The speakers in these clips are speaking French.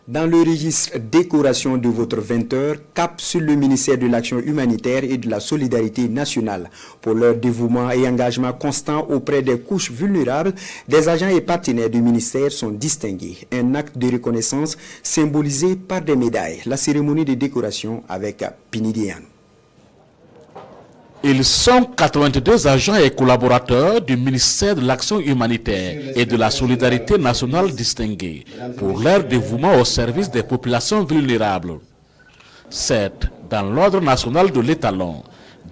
Dans le registre décoration de votre 20h, cap sur le ministère de l'Action humanitaire et de la solidarité nationale. Pour leur dévouement et engagement constant auprès des couches vulnérables, des agents et partenaires du ministère sont distingués. Un acte de reconnaissance symbolisé par des médailles. La cérémonie de décoration avec Pinidian. Ils sont 82 agents et collaborateurs du ministère de l'Action humanitaire et de la solidarité nationale distingués pour leur dévouement au service des populations vulnérables. 7 dans l'ordre national de l'étalon,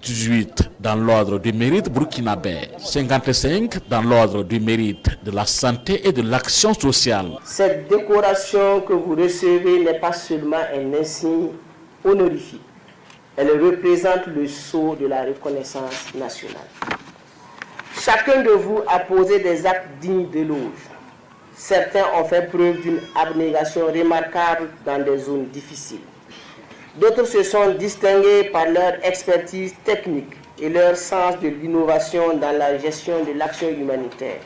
18 dans l'ordre du mérite burkinabé, 55 dans l'ordre du mérite de la santé et de l'action sociale. Cette décoration que vous recevez n'est pas seulement un insigne honorifique. Elle représente le sceau de la reconnaissance nationale. Chacun de vous a posé des actes dignes d'éloge. Certains ont fait preuve d'une abnégation remarquable dans des zones difficiles. D'autres se sont distingués par leur expertise technique et leur sens de l'innovation dans la gestion de l'action humanitaire.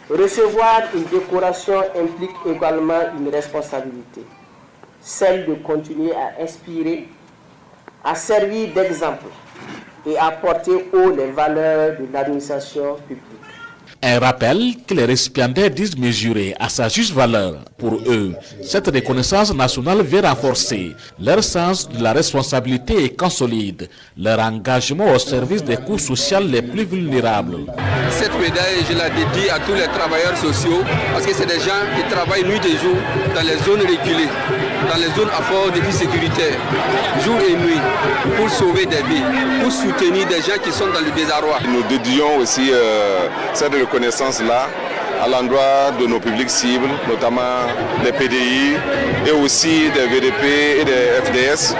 Recevoir une décoration implique également une responsabilité, celle de continuer à inspirer, à servir d'exemple et à porter haut les valeurs de l'administration publique. Un rappel que les récipiendaires disent mesurer à sa juste valeur. Pour eux, cette reconnaissance nationale vient renforcer leur sens de la responsabilité et consolide leur engagement au service des couches sociales les plus vulnérables. Cette médaille, je la dédie à tous les travailleurs sociaux parce que c'est des gens qui travaillent nuit et jour dans les zones reculées, dans les zones à fort défi sécuritaire, jour et nuit, pour sauver des vies, pour soutenir des gens qui sont dans le désarroi. Nous dédions aussi cette reconnaissance-là à l'endroit de nos publics cibles, notamment les PDI et aussi des VDP et des FDS,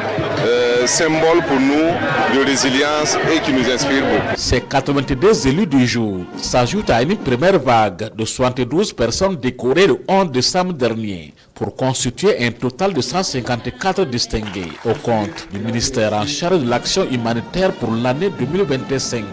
symbole pour nous de résilience et qui nous inspire beaucoup. Ces 82 élus du jour s'ajoutent à une première vague de 72 personnes décorées le 11 décembre dernier pour constituer un total de 154 distingués au compte du ministère en charge de l'action humanitaire pour l'année 2025.